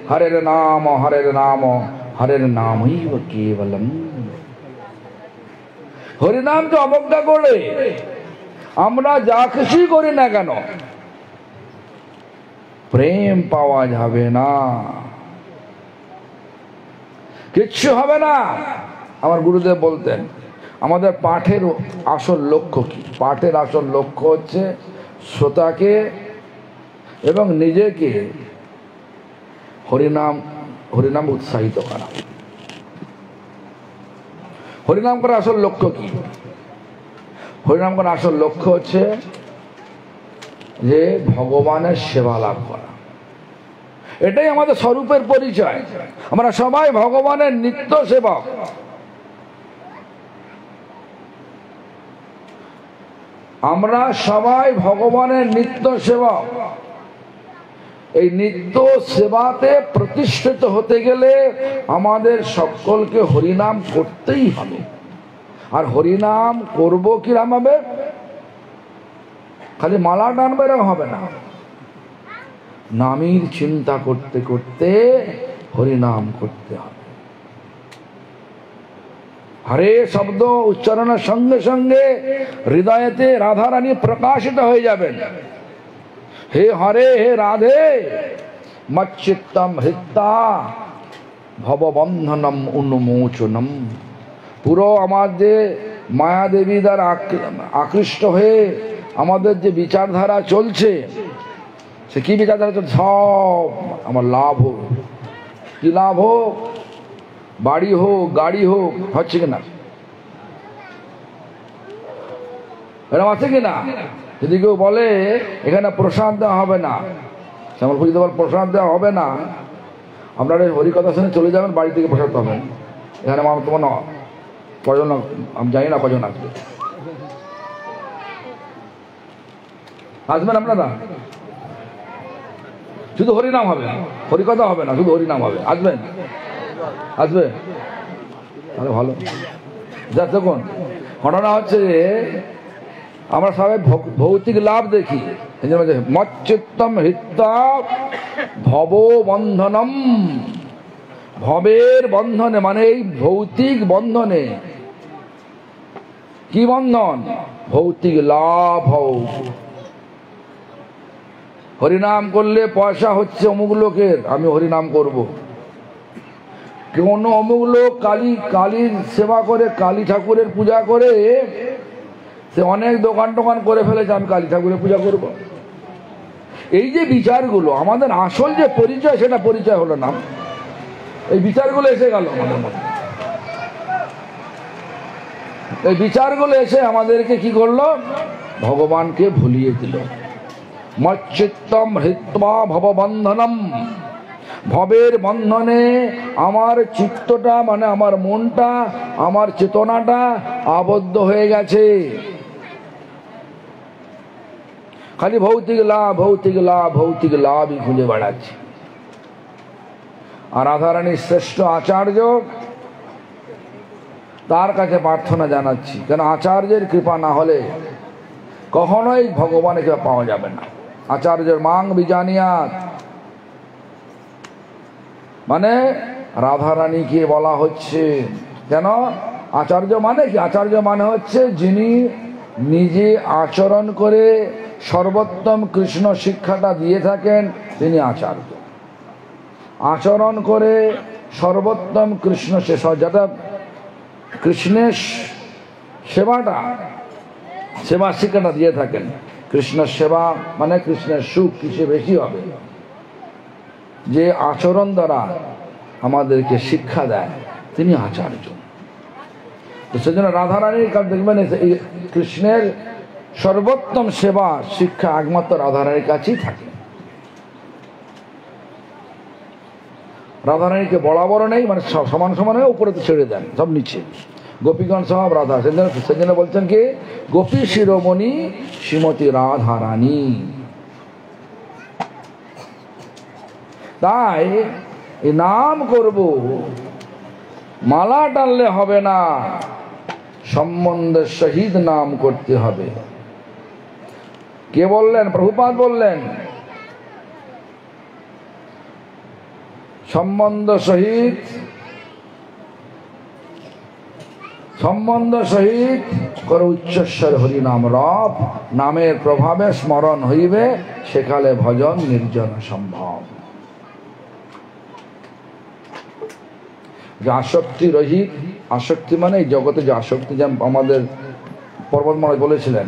হরের নাম হরের নাম হরের নামই কেবলম। হরিনামকে অবজ্ঞা করে আমরা যা খুশি করি না কেন, প্রেম পাওয়া যাবে না, কিচ্ছু হবে না। আমার গুরুদেব বলতেন আমাদের পাঠের আসল লক্ষ্য কি? পাঠের আসল লক্ষ্য হচ্ছে শ্রোতাকে এবং নিজেকে হরিনাম উৎসাহিত করা। হরিনাম করার আসল লক্ষ্য কি? হরিনাম করার আসল লক্ষ্য হচ্ছে যে ভগবানের সেবা লাভ করা। এটাই আমাদের স্বরূপের পরিচয়। আমরা সবাই ভগবানের নিত্য সেবক। আমরা সবাই ভগবানের নিত্য সেবক। এই নিত্য সেবাতে প্রতিষ্ঠিত হতে গেলে আমাদের সকলকে হরিনাম করতেই হবে। আর হরিনাম করবো কিরম হবে? খালি মালা টানবে এরকম হবে না, নামের চিন্তা করতে করতে হরিনাম করতে হবে। হরে শব্দ উচ্চারণের সঙ্গে সঙ্গে হৃদয়েতে রাধা রানী প্রকাশিত হয়ে যাবেন। হে হরে হে রাধে মচ্চিত্তম হৃত্তা ভববন্ধনম উন্মোচনম। পুরো আমার যে মায়াদেবী দ্বারা আকৃষ্ট হয়ে আমাদের যে বিচারধারা চলছে, সে কি বিচারধারা চলছে? সব আমার লাভ হোক। কি লাভ হোক? বাড়ি হোক, গাড়ি হোক, হচ্ছে কিনা? এরকম আছে কিনা? যদি কেউ বলে এখানে প্রসাদ দেওয়া হবে না, শ্যামল পুজো দেওয়ার প্রসাদ দেওয়া হবে না, আপনারা হরিকথা শুনে চলে যাবেন, বাড়ি থেকে প্রসাদ পাবেন। এখানে আমার তোমার কজন, আমি জানি না কজন আসবে। আসবেন আপনারা? শুধু হরিনাম হবে, হরিকথা হবে না, শুধু হরিনাম হবে। আসবেন? আসবে? তাহলে ভালো। যা দেখুন, ঘটনা হচ্ছে যে আমরা সবাই ভৌতিক লাভ দেখি। মচ্চিত্তম হৃত্তা ভব বন্ধনম। ভবের বন্ধনে মানে এই ভৌতিক বন্ধনে। কি বন্ধন? ভৌতিক লাভ হোক। হরিনাম করলে পয়সা হচ্ছে অমুক লোকের, আমি হরিনাম করব। কোন অমুক লোক কালীর সেবা করে, কালী ঠাকুরের পূজা করে, সে অনেক দোকান টোকান করে ফেলেছে, আমি কালী ঠাকুরের পূজা করব। এই যে বিচারগুলো, আমাদের আসল যে পরিচয়, সেটা পরিচয় হলো না। এই বিচারগুলো এসে গেল আমাদের মধ্যে। এই বিচারগুলো এসে আমাদেরকে কি করলো? ভগবানকে ভুলিয়ে দিল। মচ্চিত্তম হৃত্বা ভববন্ধনম। ভবের বন্ধনে আমার চিত্তটা মানে আমার মনটা, আমার চেতনাটা আবদ্ধ হয়ে গেছে। খালি ভৌতিক লাভ, ভৌতিক লাভ, ভৌতিক লাভই খুঁজে বেড়াচ্ছি। আর রাধারানীর শ্রেষ্ঠ আচার্য, তার কাছে প্রার্থনা জানাচ্ছি, কেন আচার্যের কৃপা না হলে কখনোই ভগবানের কৃপা পাওয়া যাবে না। আচার্যের মাং বিজানিয়াত মানে রাধারানীকে বলা হচ্ছে। কেন আচার্য মানে কি? আচার্য মানে হচ্ছে যিনি নিজে আচরণ করে সর্বোত্তম কৃষ্ণ শিক্ষাটা দিয়ে থাকেন, তিনি আচার্য। আচরণ করে সর্বোত্তম কৃষ্ণ যেটা কৃষ্ণের সেবাটা, সেবা শিক্ষাটা দিয়ে থাকেন। কৃষ্ণের সেবা মানে কৃষ্ণের সুখ কিসে বেশি হবে? যে আচরণ দ্বারা আমাদেরকে শিক্ষা দেয়, তিনি আচার্য। তো সেজন্য রাধারানীর কাছে দেখবেন কৃষ্ণের সর্বোত্তম সেবা শিক্ষা একমাত্র রাধারানীর কাছেই থাকে। রাধারানীকে বরাবর নেই, মানে সমান সমান হয়ে উপরে তো ছেড়ে দেন, সব নিচে। গোপীগণ সব রাধা। সেজন্য বলছেন কি, গোপী শিরোমণি শ্রীমতী রাধারানী। তাই এই নাম করব, মালা টানলে হবে না, সম্বন্ধের সহিত নাম করতে হবে। কে বললেন? প্রভুপাদ বললেন সম্বন্ধ সহিত কর উচ্চস্বর হরি নাম রব, নামের প্রভাবে স্মরণ হইবে, সেকালে ভজন নির্জন সম্ভব। যে আসক্তি রহিত, আসক্তি মানে এই জগতে যে আসক্তি, যেমন আমাদের পর্বত মহারাজ বলেছিলেন,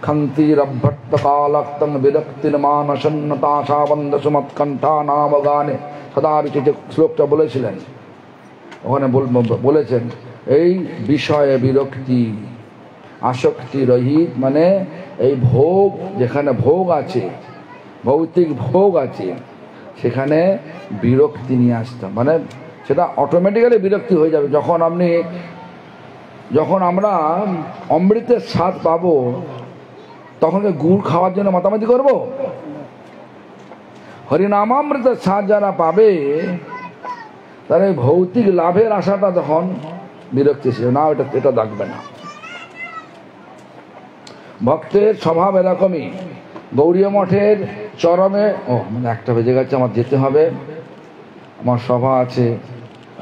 খন্তিরভ্যর্ত কালক্তং বিরক্তির মানসন্নতাশাবন্ধ সুমৎকণ্ঠা নাম গানে সদা বিচে, যে শ্লোকটা বলেছিলেন ওখানে বলেছেন এই বিষয়ে বিরক্তি, আসক্তি রহিত মানে এই ভোগ, যেখানে ভোগ আছে, ভৌতিক ভোগ আছে, সেখানে বিরক্তি নিয়ে আসতাম, মানে সেটা অটোমেটিক্যালি বিরক্তি হয়ে যাবে। যখন আমরা অমৃতের স্বাদ পাবো, তখন গুড় খাওয়ার জন্য মাতামাতি করব? হরিনামামৃতের স্বাদ যারা পাবে, তারা ভৌতিক লাভের আশাটা তখন বিরক্তি ছিল না, এটা দেখবে না। ভক্তের স্বভাব এরকমই। গৌড়ীয় মঠের চরমে, মানে 1টা বেজে গেছে, আমার যেতে হবে, আমার সভা আছে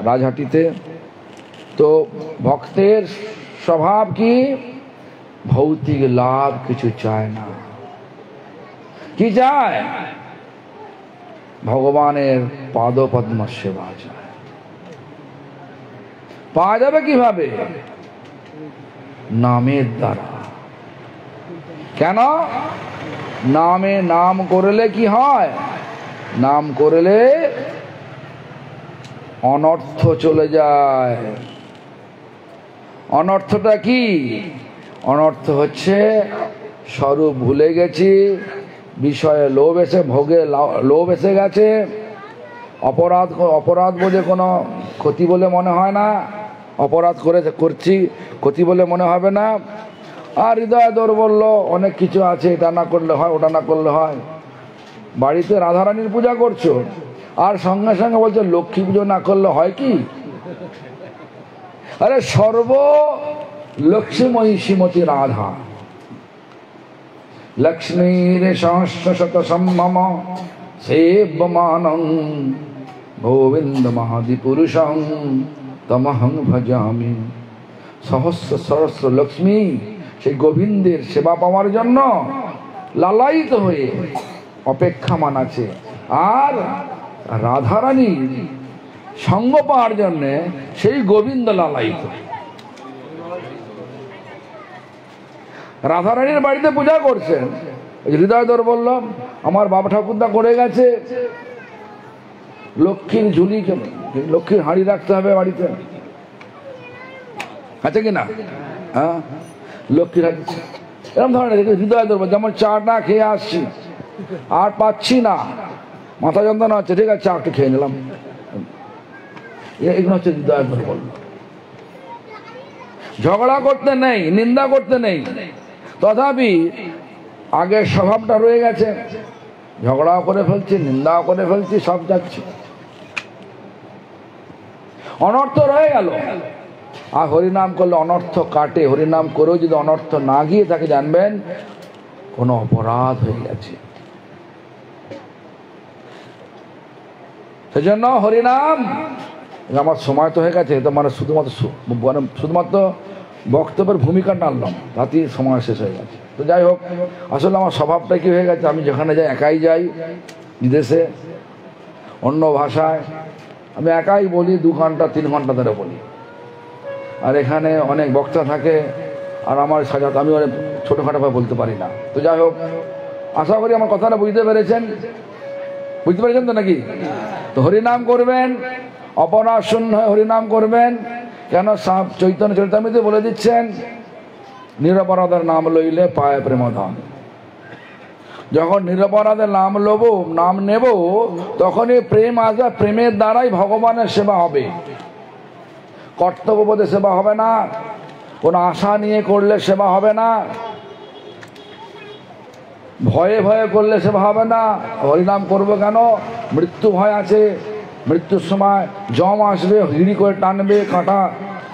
রাজহাটিতে। তো ভক্তের স্বভাব কি? ভৌতিক লাভ কিছু চায় না। কি চায়? ভগবানের পাদপদ্ম সেবা চায়। পাওয়া যাবে কিভাবে? নামের দ্বারা। কেন? নাম করলে কি হয়? নাম করলে অনর্থ চলে যায়। অনর্থটা কি? অনর্থ হচ্ছে স্বরূপ ভুলে গেছি, বিষয়ে লোভ এসে, ভোগে লোভ এসে গেছে, অপরাধ বোঝে কোনো ক্ষতি বলে মনে হয় না, অপরাধ করছি ক্ষতি বলে মনে হবে না। আর হৃদয় দৌর্বল্য, অনেক কিছু আছে, এটা না করলে হয়, ওটা না করলে হয়। বাড়িতে রাধারানীর পূজা করছো, আর সঙ্গে সঙ্গে বলছো লক্ষ্মী পুজো না করলে হয় কি? আরে লক্ষ্মীময়ী শ্রীমতী রাধা, লক্ষ্মীর সহস্র শত সম্ভম সেব্যমানং গোবিন্দ মহাদি পুরুষং তমহং ভজামি। সহস্র লক্ষ্মী সেই গোবিন্দের সেবা পাওয়ার জন্য লালায়িত হয়ে অপেক্ষামান আছে, আর রাধারানীর সঙ্গ পাওয়ার জন্য সেই গোবিন্দ লালায়িত। রাধারানীর বাড়িতে পূজা করছেন, হৃদয় দর বললাম আমার বাবা ঠাকুরদা করে গেছে, লক্ষ্মীর ঝুলি, লক্ষ্মীর হাঁড়ি রাখতে হবে বাড়িতে, আছে কিনা? হ্যাঁ, লক্ষ্মীর হাঁড়ি এরকম ধরনের হৃদয় দর। যেমন চাটা খেয়ে আসছি, আর পাচ্ছি না, মাথা যন্ত্রণা হচ্ছে, ঠিক আছে চা একটু খেয়ে নিলাম, এগুলো হচ্ছে হৃদয় দর বলল। ঝগড়া করতে নেই, নিন্দা করতে নেই, তথাপি আগের স্বভাবটা রয়ে গেছে, ঝগড়াও করে ফেলছি, নিন্দাও করে ফেলছি, সব যাচ্ছে, অনর্থ রয়ে গেল। আর হরিনাম করলে অনর্থ কাটে। হরিনাম করেও যদি অনর্থ না গিয়ে থাকে, জানবেন কোনো অপরাধ হয়ে গেছে। সেজন্য হরিনাম, আমার সময় তো হয়ে গেছে, তো মানে শুধুমাত্র বক্তব্যের ভূমিকা টানলাম, তাতেই সময় শেষ হয়ে গেছে। তো যাই হোক, আসলে আমার স্বভাবটা কি হয়ে গেছে, আমি যেখানে যাই একাই যাই, বিদেশে অন্য ভাষায় আমি একাই বলি, 2 ঘন্টা 3 ঘন্টা ধরে বলি। আর এখানে অনেক বক্তা থাকে, আর আমার সাজাতে আমি অনেক ছোটোখাটোভাবে বলতে পারি না। তো যাই হোক, আশা করি আমার কথাটা বুঝতে পেরেছেন তো নাকি? তো হরিনাম করবেন, অপরাধ শূন্য হয়ে হরিনাম করবেন। কেন? চৈতন্য চরিতামৃতে বলে দিচ্ছেন, নিরপরাধের নাম লইলে পায় প্রেমধন। যখন নিরপরাধের নাম নেব, তখনই প্রেম আসবে, প্রেমের দ্বারাই ভগবানের সেবা হবে। কর্তব্যবোধে সেবা হবে না, কোনো আশা নিয়ে করলে সেবা হবে না। ভয়ে ভয়ে করলে সে হবে না। হরিনাম করবো কেন? মৃত্যু ভয় আছে, মৃত্যুর সময় যম আসবে, হিড়ি করে টানবে,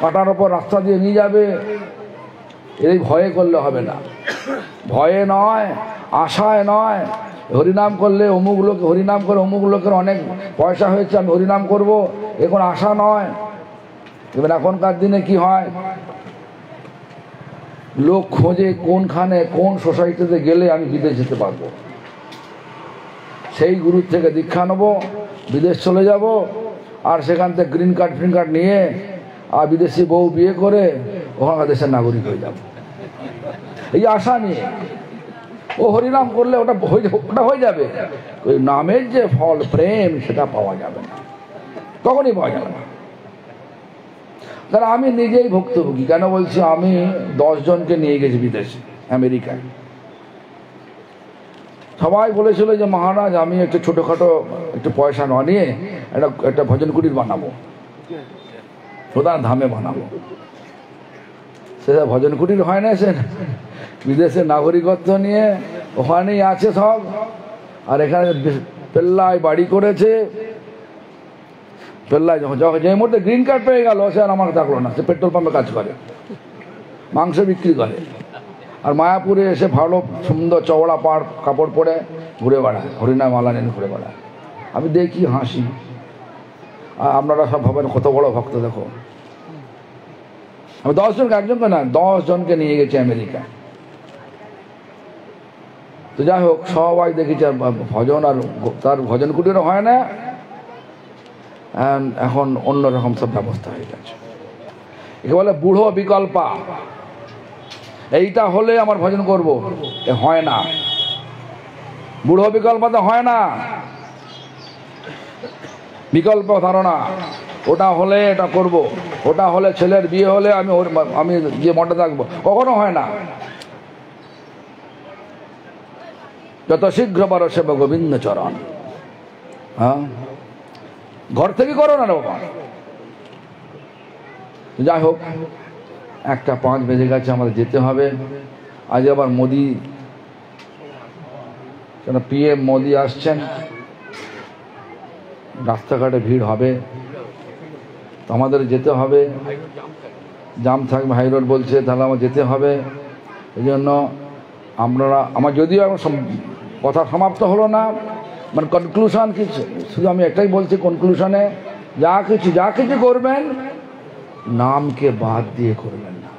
কাঁটার ওপর রাস্তা দিয়ে নিয়ে যাবে, এই ভয়ে করলে হবে না। ভয়ে নয়, আশায় নয়। হরিনাম করলে অমুক লোক, হরিনাম করে অমুক লোকের অনেক পয়সা হয়েছে, আমি হরিনাম করবো, এখন আশা নয়। এবার এখনকার দিনে কি হয়, লোক খোঁজে কোনখানে কোন সোসাইটিতে গেলে আমি বিদেশ যেতে পারবো, সেই গুরুর থেকে দীক্ষা নেবো, বিদেশ চলে যাব, আর সেখান থেকে গ্রিন কার্ড ফ্রিন কার্ড নিয়ে আর বিদেশি বউ বিয়ে করে ওখানকার দেশের নাগরিক হয়ে যাব, এই আশা নিয়ে। ও হরিনাম করলে ওটা হয়ে যাবে, ওই নামের যে ফল প্রেম সেটা পাওয়া যাবে না, কখনই পাওয়া যাবে না। কারণ আমি নিজেই ভুক্তভোগী। কেন বলছি? আমি 10 জনকে নিয়ে গেছি বিদেশে, আমেরিকায়। সবাই বলেছিল যে মহারাজ আমি একটু ছোটোখাটো একটু পয়সা না নিয়ে একটা ভজন কুটির বানাবো, প্রধান ধামে বানাবো। সেটা ভজন কুটির হয় না, সে বিদেশের নাগরিকত্ব নিয়ে ওখানেই আছে সব, আর এখানে পেল্লায় বাড়ি করেছে। পেল্লায় যখন যে মুহূর্তে গ্রিন কার্ড পেয়ে গেল, সে আর আমার থাকলো না, সে পেট্রোল পাম্পে কাজ করে, মাংস বিক্রি করে, আর মায়াপুরে এসে ভালো সুন্দর চওড়া কাপড় পরে ঘুরে বেড়ায়, হরিনাম মালা নিয়ে ঘুরে বেড়ায়। আমি দেখি হাসি, আর আপনারা সব ভাবেন কত বড় ভক্ত। দেখো, আমি 10 জনকে, একজনকে না 10 জনকে নিয়ে গেছি আমেরিকা। তো যাই হোক, সবাই দেখেছি ভজন, আর তার ভজন কুটিরও হয় না, এখন অন্যরকম সব ব্যবস্থা হয়ে গেছে। একে বলে বুড়ো বিকল্পা। এইটা হলে আমার ভজন করব, হয় না। বুড়ো বিকল্প তো হয় না, বিকল্প ধারণা। ওটা হলে এটা করব, ওটা হলে ছেলের বিয়ে হলে আমি গিয়ে মঠে থাকবো, কখনো হয় না। যত শীঘ্র পারো সেবা গোবিন্দ চরণ। হ্যাঁ, ঘর থেকে করো না বাবা। যাই হোক, 1:05 বেজে গেছে, আমাদের যেতে হবে। আজ আবার মোদি, কেন PM মোদি আসছেন, রাস্তাঘাটে ভিড় হবে, তো আমাদের যেতে হবে। জাম থাকবে, হাই রোড বলছে, তাহলে আমার যেতে হবে। এই জন্য আমার যদিও কথা সমাপ্ত হলো না, মানে কনক্লুশন কিছু, শুধু আমি একটাই বলছি কনক্লুশনে, যা কিছু করবেন নামকে বাদ দিয়ে করবেন না।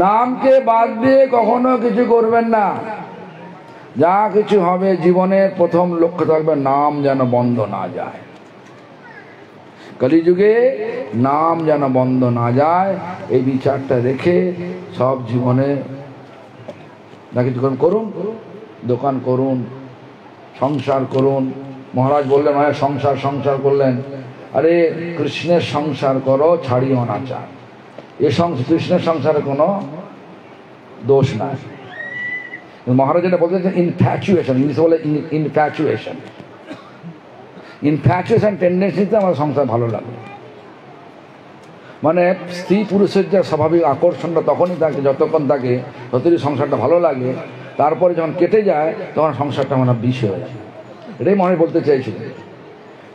নামকে বাদ দিয়ে কখনো কিছু করবেন না। যা কিছু হবে জীবনের প্রথম লক্ষ্য থাকবে নাম যেন বন্ধ না যায়। কলিযুগে নাম যেন বন্ধ না যায়, এই বিচারটা রেখে সব জীবনে যা কিছু করুন, দোকান করুন, সংসার করুন। মহারাজ বললেন, হয় সংসার করলেন, আরে কৃষ্ণের সংসার করো, ছাড়িও না চান। কৃষ্ণের সংসারে কোনো দোষ নাই। মহারাজ যেটা বলতেছেন ইনফ্যাচুয়েশন, ইংলিশে বলে ইনফ্যাচুয়েশন টেন্ডেন্সিতে আমার সংসার ভালো লাগে। মানে স্ত্রী পুরুষের যে স্বাভাবিক আকর্ষণটা তখনই থাকে, যতক্ষণ থাকে ততই সংসারটা ভালো লাগে। তারপরে যখন কেটে যায় তখন সংসারটা মানে বিষ হয়ে যায়। এটাই মনে বলতে চাইছিল।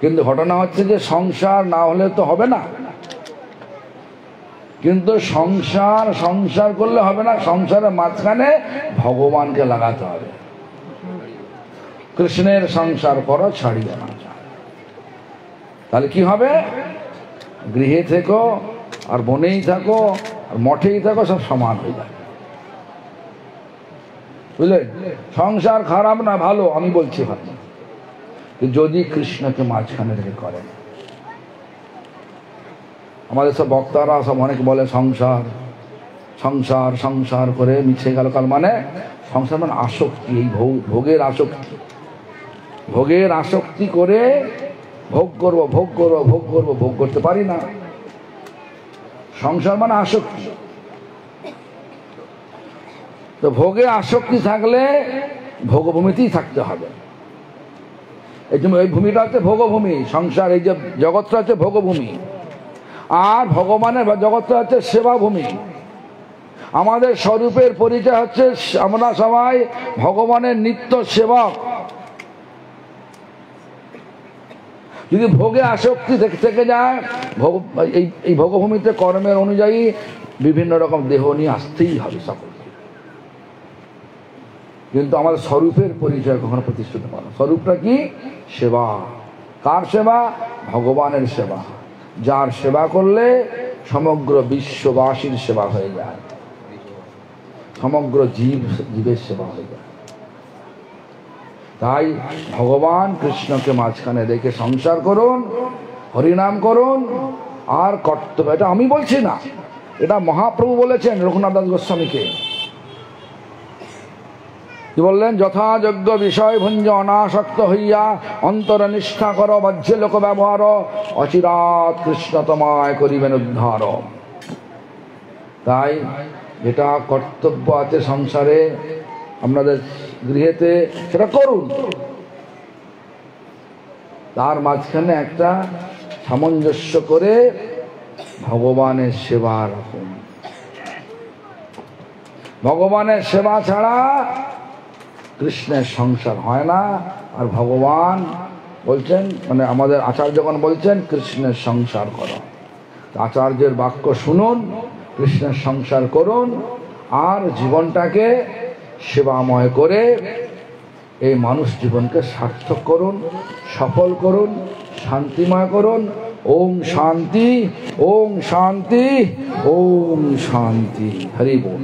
কিন্তু ঘটনা হচ্ছে যে সংসার না হলে তো হবে না। কিন্তু সংসার করলে হবে না, সংসারের মাঝখানে ভগবানকে লাগাতে হবে। কৃষ্ণের সংসার করো, ছাড়িও না। তাহলে কি হবে? গৃহে থেকো, আর বনেই থাকো, আর মঠেই থাকো, সব সমান হয়ে যায়। বুঝলে, সংসার খারাপ না, ভালো আমি বলছি ভালো, যদি কৃষ্ণকে মাঝখানে রেখে করেন। আমাদের সব বক্তারা সব অনেক বলে সংসার করে মিছে গেল কাল। মানে সংসার মানে আসক্তি, এই ভোগের আসক্তি করে ভোগ করতে পারি না। সংসার মানে আসক্তি। তো ভোগে আসক্তি থাকলে ভোগভূমিতেই থাকতে হবে। এই জন্য এই ভূমিটা হচ্ছে ভোগভূমি। সংসার, এই যে জগৎটা হচ্ছে ভোগভূমি, আর ভগবানের জগৎটা হচ্ছে সেবাভূমি। আমাদের স্বরূপের পরিচয় হচ্ছে আমরা সবাই ভগবানের নিত্য সেবক। যদি ভোগে আসক্তি থেকে যায়, এই ভোগভূমিতে কর্মের অনুযায়ী বিভিন্ন রকম দেহ নিয়ে আসতেই হবে সকলকে। কিন্তু আমাদের স্বরূপের পরিচয় কখনো প্রতিষ্ঠিত পারে না। স্বরূপটা কি? সেবা। কার সেবা? ভগবানের সেবা। যার সেবা করলে সমগ্র বিশ্ববাসীর সেবা হয়ে যায়, সমগ্র জীবের সেবা হয়ে যায়। তাই ভগবান কৃষ্ণকে মাঝখানে রেখে সংসার করুন, হরিনাম করুন। আর কর্তব্য, এটা আমি বলছি না, এটা মহাপ্রভু বলেছেন রঘুনাথ দাস গোস্বামীকে। কি বললেন? যথাযোগ্য বিষয় ভুঞ্জ অনাসক্ত হইয়া অন্তরে নিষ্ঠা কর, বাহ্য লোক ব্যবহার, অচিরাৎ কৃষ্ণ তোমায় করিবেন উদ্ধার। তাই যেটা কর্তব্য আছে সংসারে, আপনাদের গৃহেতে, সেটা করুন। তার মাঝখানে একটা সামঞ্জস্য করে ভগবানের সেবা রাখুন। ভগবানের সেবা ছাড়া কৃষ্ণের সংসার হয় না। আর ভগবান বলছেন, মানে আমাদের আচার্যগণ বলছেন, কৃষ্ণের সংসার করো। আচার্যের বাক্য শুনুন, কৃষ্ণের সংসার করুন, আর জীবনটাকে সেবাময় করে এই মানুষ জীবনকে সার্থক করুন, সফল করুন, শান্তিময় করুন। ওম শান্তি, ওম শান্তি, ওম শান্তি। হরি বল।